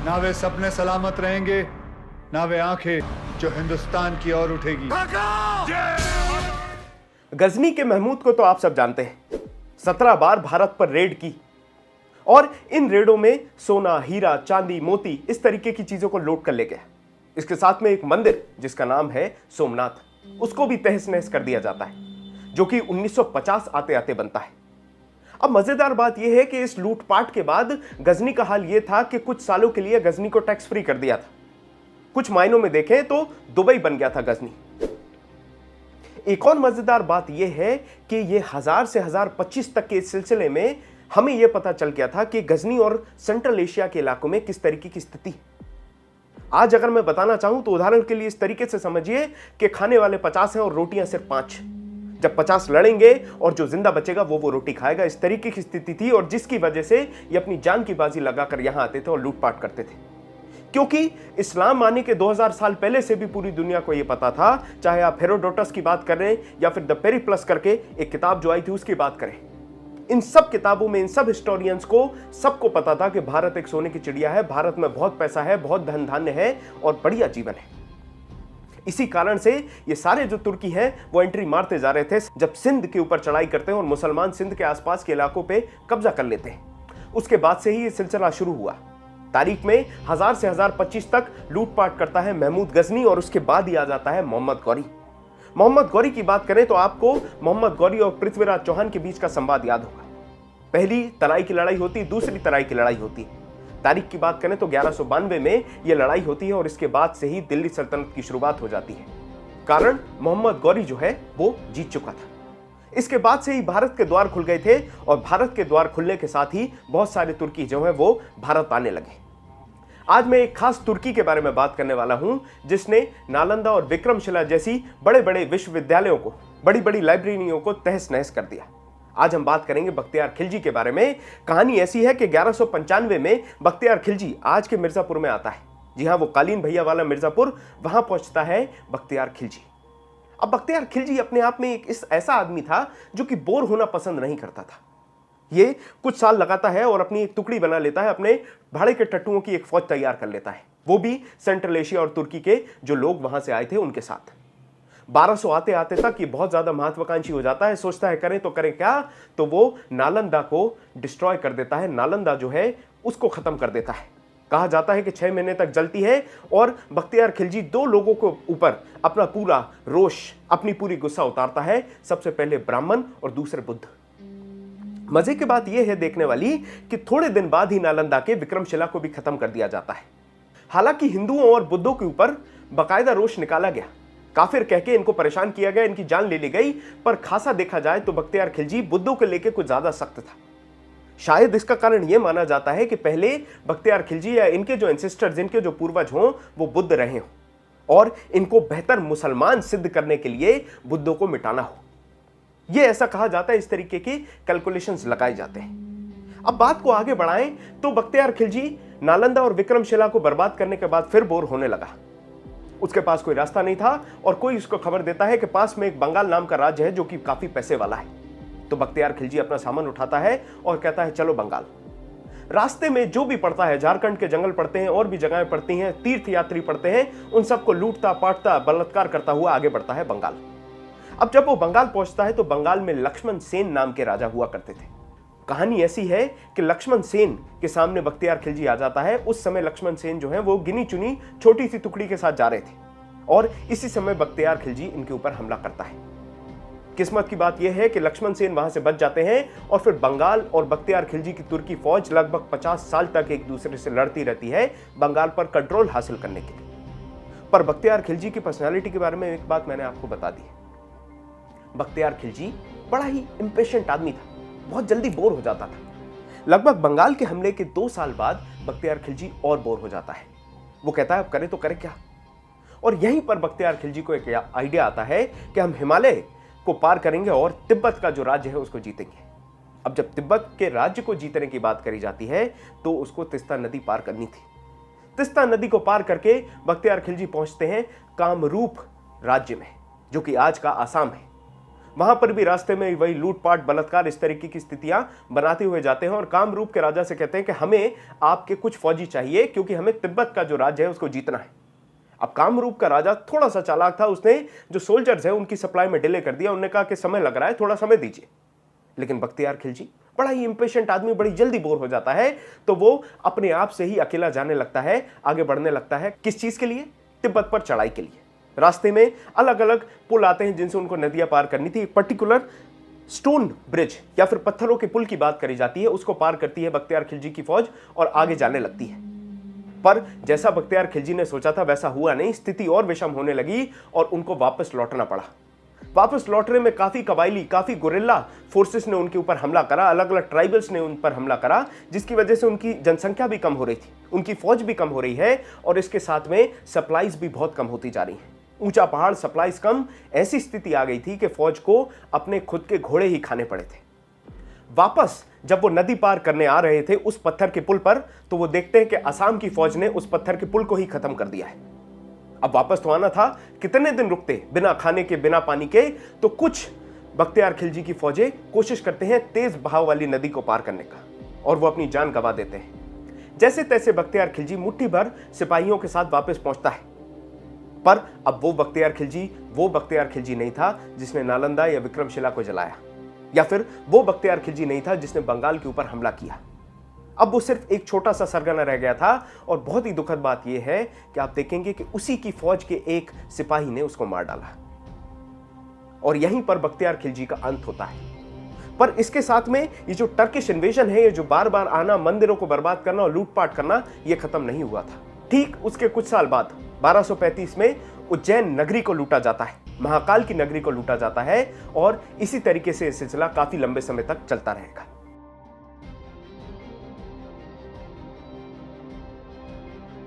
ना वे सपने सलामत रहेंगे, ना वे आंखें जो हिंदुस्तान की ओर उठेगी। गजनी के महमूद को तो आप सब जानते हैं। 17 बार भारत पर रेड की और इन रेडों में सोना, हीरा, चांदी, मोती इस तरीके की चीजों को लूट कर ले गया। इसके साथ में एक मंदिर जिसका नाम है सोमनाथ, उसको भी तहस नहस कर दिया जाता है, जो कि 1950 आते आते बनता है। अब मजेदार बात यह है कि इस लूटपाट के बाद गजनी का हाल यह था कि कुछ सालों के लिए गजनी को टैक्स फ्री कर दिया था। कुछ मायनों में देखें तो दुबई बन गया था गजनी। एक और मजेदार बात यह है कि यह 1000 से 1025 तक के इस सिलसिले में हमें यह पता चल गया था कि गजनी और सेंट्रल एशिया के इलाकों में किस तरीके की स्थिति है। आज अगर मैं बताना चाहूं तो उदाहरण के लिए इस तरीके से समझिए कि खाने वाले 50 हैं और रोटियां सिर्फ 5। जब 50 लड़ेंगे और जो जिंदा बचेगा वो रोटी खाएगा, इस तरीके की स्थिति थी। और जिसकी वजह से ये अपनी जान की बाजी लगाकर यहां आते थे और लूटपाट करते थे, क्योंकि इस्लाम आने के 2000 साल पहले से भी पूरी दुनिया को यह पता था, चाहे आप हेरोडोटस की बात करें या फिर द पेरिप्लस करके एक किताब जो आई थी उसकी बात करें। इन सब किताबों में इन सब हिस्टोरियंस को सबको पता था कि भारत एक सोने की चिड़िया है, भारत में बहुत पैसा है, बहुत धन धान्य है और बढ़िया जीवन है। इसी कारण से ये सारे जो तुर्की हैं वो एंट्री मारते जा रहे थे जब सिंध के ऊपर चढ़ाई करते हैं और मुसलमान सिंध के आसपास के इलाकों पे कब्जा कर लेते हैं। उसके बाद से ही ये सिलसिला शुरू हुआ। तारीख में 1000 से 1025 तक लूटपाट करता है महमूद गजनी और उसके बाद ही आ जाता है मोहम्मद गौरी। मोहम्मद गौरी की बात करें तो आपको मोहम्मद गौरी और पृथ्वीराज चौहान के बीच का संवाद याद होगा। पहली तराई की लड़ाई होती, दूसरी तराई की लड़ाई होती। तारीख की बात करें तो 1192 में यह लड़ाई होती है और इसके बाद से ही दिल्ली सल्तनत की शुरुआत हो जाती है। कारण मोहम्मद गौरी जो है वो जीत चुका था। इसके बाद से ही भारत के द्वार खुल गए थे और भारत के द्वार खुलने के साथ ही बहुत सारे तुर्की जो है वो भारत आने लगे। आज मैं एक खास तुर्की के बारे में बात करने वाला हूं जिसने नालंदा और विक्रमशिला जैसी बड़े बड़े विश्वविद्यालयों को, बड़ी बड़ी लाइब्रेरियों को तहस नहस कर दिया। आज हम बात करेंगे बख्तियार खिलजी के बारे में। कहानी ऐसी है कि 1195 में बख्तियार खिलजी आज के मिर्जापुर में आता है। जी हां, वो कालीन भैया वाला मिर्जापुर, वहां पहुंचता है बख्तियार खिलजी। अब बख्तियार खिलजी अपने आप में एक ऐसा आदमी था जो कि बोर होना पसंद नहीं करता था। ये कुछ साल लगाता है और अपनी एक टुकड़ी बना लेता है, अपने भाड़े के टट्टुओं की एक फौज तैयार कर लेता है, वो भी सेंट्रल एशिया और तुर्की के जो लोग वहां से आए थे उनके साथ। 1200 आते आते तक ये बहुत ज्यादा महत्वाकांक्षी हो जाता है। सोचता है करें तो करें क्या, तो वो नालंदा को डिस्ट्रॉय कर देता है। नालंदा जो है उसको खत्म कर देता है। कहा जाता है कि 6 महीने तक जलती है और बख्तियार खिलजी 2 लोगों के ऊपर अपना पूरा रोष, अपनी पूरी गुस्सा उतारता है। सबसे पहले ब्राह्मण और दूसरे बुद्ध। मजे की बात यह है देखने वाली कि थोड़े दिन बाद ही नालंदा के विक्रमशिला को भी खत्म कर दिया जाता है। हालांकि हिंदुओं और बुद्धों के ऊपर बाकायदा रोष निकाला गया, काफिर कह के इनको परेशान किया गया, इनकी जान ले ली गई, पर खासा देखा जाए तो बख्तियार खिलजी बुद्धों को लेकर कुछ ज्यादा सख्त था। शायद इसका कारण यह माना जाता है कि पहले बख्तियार खिलजी या इनके जो एंसेस्टर्स, इनके जो पूर्वज हों वो बुद्ध रहे हों और इनको बेहतर मुसलमान सिद्ध करने के लिए बुद्धों को मिटाना हो। यह ऐसा कहा जाता है, इस तरीके की कैलकुलेशंस लगाए जाते हैं। अब बात को आगे बढ़ाएं तो बख्तियार खिलजी नालंदा और विक्रमशिला को बर्बाद करने के बाद फिर बोर होने लगा। उसके पास कोई रास्ता नहीं था और कोई उसको खबर देता है कि पास में एक बंगाल नाम का राज्य है जो कि काफी पैसे वाला है। तो बख्तियार खिलजी अपना सामान उठाता है और कहता है चलो बंगाल। रास्ते में जो भी पड़ता है, झारखंड के जंगल पड़ते हैं और भी जगहें पड़ती हैं, तीर्थ यात्री पड़ते हैं, उन सबको लूटता पाटता बलात्कार करता हुआ आगे बढ़ता है बंगाल। अब जब वो बंगाल पहुंचता है तो बंगाल में लक्ष्मण सेन नाम के राजा हुआ करते थे। कहानी ऐसी है कि लक्ष्मण सेन के सामने बख्तियार खिलजी आ जाता है। उस समय लक्ष्मण सेन जो है वो गिनी चुनी छोटी सी टुकड़ी के साथ जा रहे थे और इसी समय बख्तियार खिलजी इनके ऊपर हमला करता है। किस्मत की बात यह है कि लक्ष्मण सेन वहां से बच जाते हैं और फिर बंगाल और बख्तियार खिलजी की तुर्की फौज लगभग 50 साल तक एक दूसरे से लड़ती रहती है बंगाल पर कंट्रोल हासिल करने के लिए। पर बख्तियार खिलजी की पर्सनालिटी के बारे में एक बात मैंने आपको बता दी है। बख्तियार खिलजी बड़ा ही इंपेशेंट आदमी था, बहुत जल्दी बोर हो जाता था। लगभग बंगाल के हमले के 2 साल बाद बख्तियार खिलजी और बोर हो जाता है। वो कहता है अब करें तो करें क्या। और यहीं पर बख्तियार खिलजी को एक आइडिया आता है कि हम हिमालय को पार करेंगे और तिब्बत का जो राज्य है उसको जीतेंगे। अब जब तिब्बत के राज्य को जीतने की बात करी जाती है तो उसको तिस्ता नदी पार करनी थी। तिस्ता नदी को पार करके बख्तियार खिलजी पहुंचते हैं कामरूप राज्य में, जो कि आज का आसाम है। वहां पर भी रास्ते में वही लूटपाट, बलात्कार, इस तरीके की स्थितियां बनाते हुए जाते हैं और कामरूप के राजा से कहते हैं कि हमें आपके कुछ फौजी चाहिए क्योंकि हमें तिब्बत का जो राज्य है उसको जीतना है। अब कामरूप का राजा थोड़ा सा चालाक था, उसने जो सोल्जर्स है उनकी सप्लाई में डिले कर दिया। उन्होंने कहा कि समय लग रहा है, थोड़ा समय दीजिए। लेकिन बख्तियार खिलजी बड़ा ही इंपेशेंट आदमी, बड़ी जल्दी बोर हो जाता है, तो वो अपने आप से ही अकेला जाने लगता है, आगे बढ़ने लगता है। किस चीज के लिए? तिब्बत पर चढ़ाई के लिए। रास्ते में अलग अलग पुल आते हैं जिनसे उनको नदियां पार करनी थी। पर्टिकुलर स्टोन ब्रिज या फिर पत्थरों के पुल की बात करी जाती है, उसको पार करती है बख्तियार खिलजी की फौज और आगे जाने लगती है। पर जैसा बख्तियार खिलजी ने सोचा था वैसा हुआ नहीं, स्थिति और विषम होने लगी और उनको वापस लौटना पड़ा। वापस लौटने में काफी कबायली, काफी गुरिल्ला फोर्सेस ने उनके ऊपर हमला करा, अलग अलग ट्राइबल्स ने उन पर हमला करा, जिसकी वजह से उनकी जनसंख्या भी कम हो रही थी, उनकी फौज भी कम हो रही है और इसके साथ में सप्लाईज भी बहुत कम होती जा रही हैं। ऊंचा पहाड़, सप्लाईज कम, ऐसी स्थिति आ गई थी कि फौज को अपने खुद के घोड़े ही खाने पड़े थे। वापस जब वो नदी पार करने आ रहे थे उस पत्थर के पुल पर, तो वो देखते हैं कि असम की फौज ने उस पत्थर के पुल को ही खत्म कर दिया है। अब वापस तो आना था, कितने दिन रुकते बिना खाने के, बिना पानी के? तो कुछ बख्तियार खिलजी की फौजें कोशिश करते हैं तेज बहाव वाली नदी को पार करने का और वो अपनी जान गंवा देते हैं। जैसे तैसे बख्तियार खिलजी मुट्ठी भर सिपाहियों के साथ वापस पहुंचता है। पर अब वो बख्तियार खिलजी नहीं था जिसने नालंदा या विक्रमशिला को जलाया, या फिर वो बख्तियार खिलजी नहीं था जिसने बंगाल के ऊपर हमला किया। अब वो सिर्फ एक छोटा सा सरगना रह गया था और बहुत ही दुखद बात यह है कि आप देखेंगे कि उसी की फौज के एक सिपाही ने उसको मार डाला और यहीं पर बख्तियार खिलजी का अंत होता है। पर इसके साथ में ये जो टर्किश इन्वेजन है, ये जो बार बार आना, मंदिरों को बर्बाद करना और लूटपाट करना, ये खत्म नहीं हुआ था। ठीक उसके कुछ साल बाद 1235 में उज्जैन नगरी को लूटा जाता है, महाकाल की नगरी को लूटा जाता है और इसी तरीके से यह सिलसिला काफी लंबे समय तक चलता रहेगा।